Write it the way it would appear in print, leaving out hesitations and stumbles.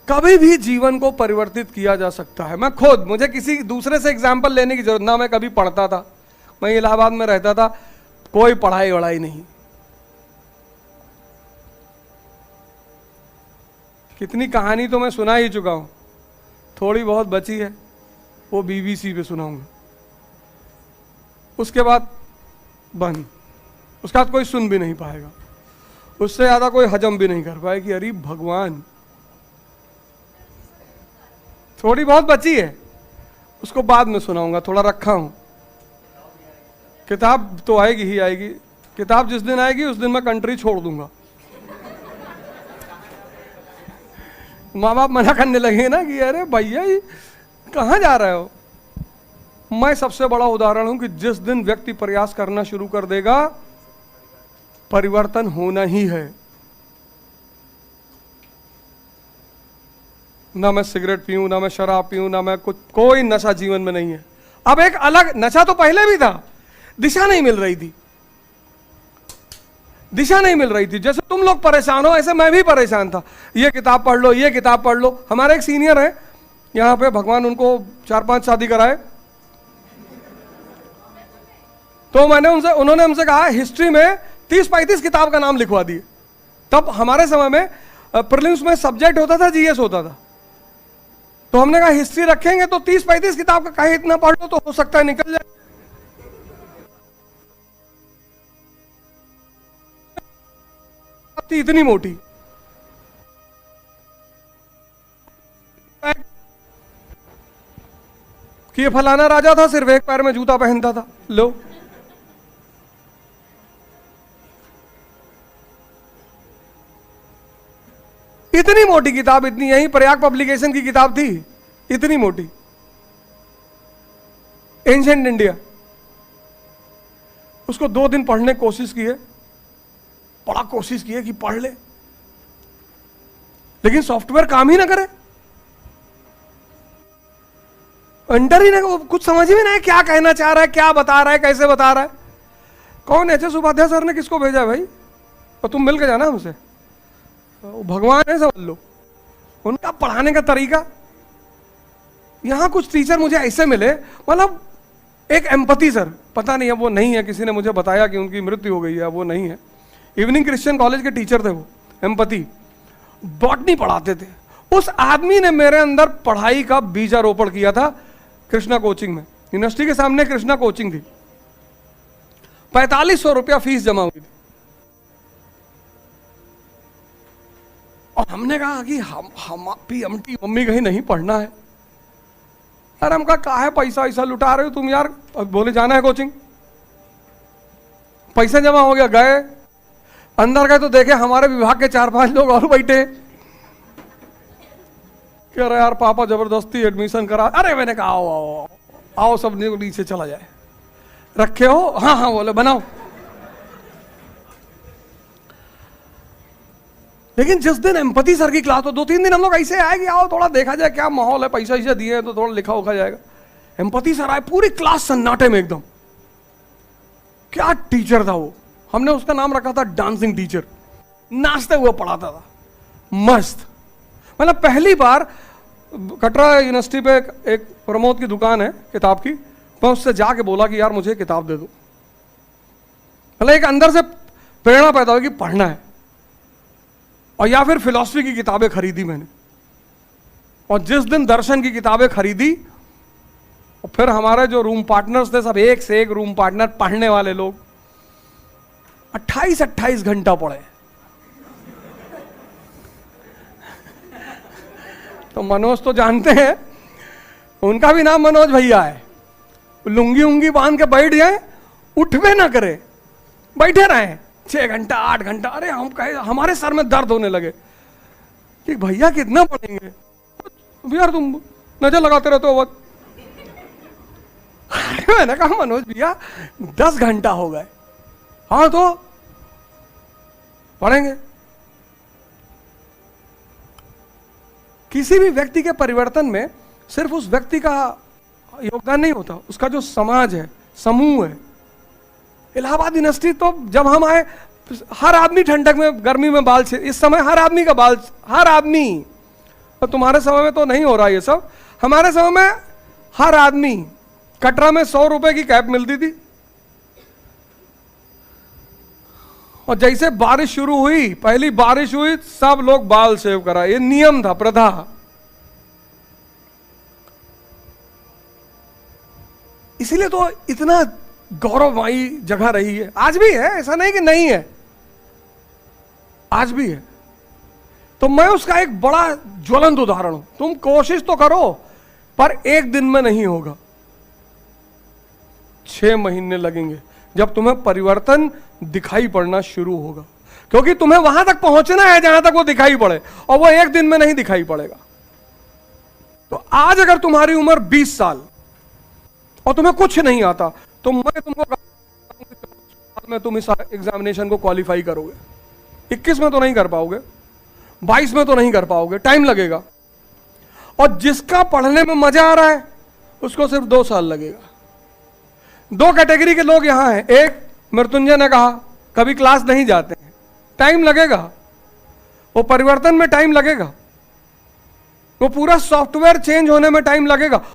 कभी भी जीवन को परिवर्तित किया जा सकता है। मैं खुद, मुझे किसी दूसरे से एग्जाम्पल लेने की जरूरत ना, मैं कभी पढ़ता था, मैं इलाहाबाद में रहता था, कोई पढ़ाई वढ़ाई नहीं। कितनी कहानी तो मैं सुना ही चुका हूं, थोड़ी बहुत बची है, वो बीबीसी पे सुनाऊंगा, उसके बाद बंद। उसके बाद कोई सुन भी नहीं पाएगा, उससे ज्यादा कोई हजम भी नहीं कर पाएगी। अरे भगवान, थोड़ी बहुत बची है, उसको बाद में सुनाऊंगा, थोड़ा रखा हूं। किताब तो आएगी ही आएगी, किताब जिस दिन आएगी उस दिन मैं कंट्री छोड़ दूंगा। माँ बाप मना करने लगे ना कि अरे भैया ये कहाँ जा रहे हो। मैं सबसे बड़ा उदाहरण हूं कि जिस दिन व्यक्ति प्रयास करना शुरू कर देगा, परिवर्तन होना ही है। ना मैं सिगरेट पीऊं, ना मैं शराब पीऊं, ना मैं कुछ, कोई नशा जीवन में नहीं है। अब एक अलग नशा तो पहले भी था, दिशा नहीं मिल रही थी, दिशा नहीं मिल रही थी। जैसे तुम लोग परेशान हो, ऐसे मैं भी परेशान था। ये किताब पढ़ लो, ये किताब पढ़ लो। हमारे एक सीनियर है यहां पे, भगवान उनको 4-5 शादी कराए, तो उन्होंने हमसे कहा हिस्ट्री में 30-35 किताब का नाम लिखवा दिए। तब हमारे समय में प्रीलिम्स में सब्जेक्ट होता था, जीएस होता था, तो हमने कहा हिस्ट्री रखेंगे तो 30-35 किताब का कहीं इतना पढ़ लो तो हो सकता है निकल जाए। इतनी मोटी कि ये फलाना राजा था, सिर्फ एक पैर में जूता पहनता था। लो, इतनी मोटी किताब, इतनी, यही प्रयाग पब्लिकेशन की किताब थी, इतनी मोटी, एंशिएंट इंडिया। उसको 2 दिन पढ़ने की कोशिश की है, बड़ा कोशिश की है कि पढ़ ले, लेकिन सॉफ्टवेयर काम ही ना करे, अंडर ही ना, कुछ समझ ही नहीं क्या कहना चाह रहा है, क्या बता रहा है, कैसे बता रहा है। कौन एच.एस. उपाध्याय सर ने किसको भेजा भाई, और तुम मिल के जाना हमसे, भगवान है समझ लो। उनका पढ़ाने का तरीका, यहां कुछ टीचर मुझे ऐसे मिले, मतलब एक एम्पैथी सर, पता नहीं अब वो नहीं है, किसी ने मुझे बताया कि उनकी मृत्यु हो गई है, वो नहीं है। इवनिंग क्रिश्चियन कॉलेज के टीचर थे वो, एम्पैथी, बॉटनी पढ़ाते थे। उस आदमी ने मेरे अंदर पढ़ाई का बीजारोपण किया था कृष्णा कोचिंग में। यूनिवर्सिटी के सामने कृष्णा कोचिंग थी, 4500 रुपया फीस जमा हुई थी। और हमने कहा कि हम पीएमटी मम्मी कहीं नहीं पढ़ना है। अरे हम कहा है पैसा ऐसा लुटा रहे हो तुम यार। बोले जाना है कोचिंग, पैसा जमा हो गया, गए, अंदर गए तो देखे हमारे विभाग के 4-5 लोग और बैठे। कह रहे यार पापा जबरदस्ती एडमिशन करा। अरे मैंने कहा आओ आओ आओ, सब नीचे चला जाए। रखे हो? हाँ हाँ, बोले बनाओ। लेकिन जिस दिन एम्पैथी सर की क्लास हो, 2-3 दिन हम लोग ऐसे आए कि आओ थोड़ा देखा जाए क्या माहौल है, पैसा ऐसा दिए तो थोड़ा लिखा उखा जाएगा। एम्पैथी सर आए, पूरी क्लास सन्नाटे में एकदम। क्या टीचर था वो, हमने उसका नाम रखा था डांसिंग टीचर। नाचते हुए पढ़ाता था, मस्त। मतलब पहली बार कटरा यूनिवर्सिटी पे एक प्रमोद की दुकान है किताब की, मैं उससे जाके बोला कि यार मुझे किताब दे दो। मतलब एक अंदर से प्रेरणा पैदा हुई कि पढ़ना है। और या फिर फिलॉसफी की किताबें खरीदी मैंने, और जिस दिन दर्शन की किताबें खरीदी, और फिर हमारे जो रूम पार्टनर्स थे सब एक से एक रूम पार्टनर पढ़ने वाले लोग, 28-28 घंटा पढ़े। तो मनोज तो जानते हैं, उनका भी नाम मनोज भैया है। लुंगी उंगी बांध के बैठ जाए, उठवे ना करे, बैठे रहे 6 घंटा 8 घंटा। अरे हम कहे, हमारे सर में दर्द होने लगे कि भैया कितना पढ़ेंगे यार, तुम नजर लगाते रहते हो। मैंने कहा मनोज भैया 10 घंटा हो गए। हाँ तो पढ़ेंगे। किसी भी व्यक्ति के परिवर्तन में सिर्फ उस व्यक्ति का योगदान नहीं होता, उसका जो समाज है, समूह है। इलाहाबाद यूनिवर्सिटी तो जब हम आए, हर आदमी ठंडक में गर्मी में बाल, इस समय हर आदमी का बाल, हर आदमी तो तुम्हारे समय में तो नहीं हो रहा ये सब। हमारे समय में हर आदमी, कटरा में 100 रुपए की कैप मिलती थी, और जैसे बारिश शुरू हुई, पहली बारिश हुई, सब लोग बाल सेव करा। ये नियम था, प्रथा। इसीलिए तो इतना गौरवमयी जगह रही है, आज भी है, ऐसा नहीं कि नहीं है, आज भी है। तो मैं उसका एक बड़ा ज्वलंत उदाहरण हूं। तुम कोशिश तो करो, पर एक दिन में नहीं होगा, 6 महीने लगेंगे जब तुम्हें परिवर्तन दिखाई पड़ना शुरू होगा, क्योंकि तुम्हें वहां तक पहुंचना है जहां तक वो दिखाई पड़े, और वो एक दिन में नहीं दिखाई पड़ेगा। तो आज अगर तुम्हारी उम्र 20 साल और तुम्हें कुछ नहीं आता, तो मैं तुमको में तुम इस एग्जामिनेशन को क्वालिफाई करोगे। 21 में तो नहीं कर पाओगे, 22 में तो नहीं कर पाओगे, टाइम लगेगा। और जिसका पढ़ने में मजा आ रहा है उसको सिर्फ 2 साल लगेगा। 2 कैटेगरी के लोग यहां हैं। एक, मृत्युंजय ने कहा, कभी क्लास नहीं जाते हैं, टाइम लगेगा, वो परिवर्तन में टाइम लगेगा, वो पूरा सॉफ्टवेयर चेंज होने में टाइम लगेगा।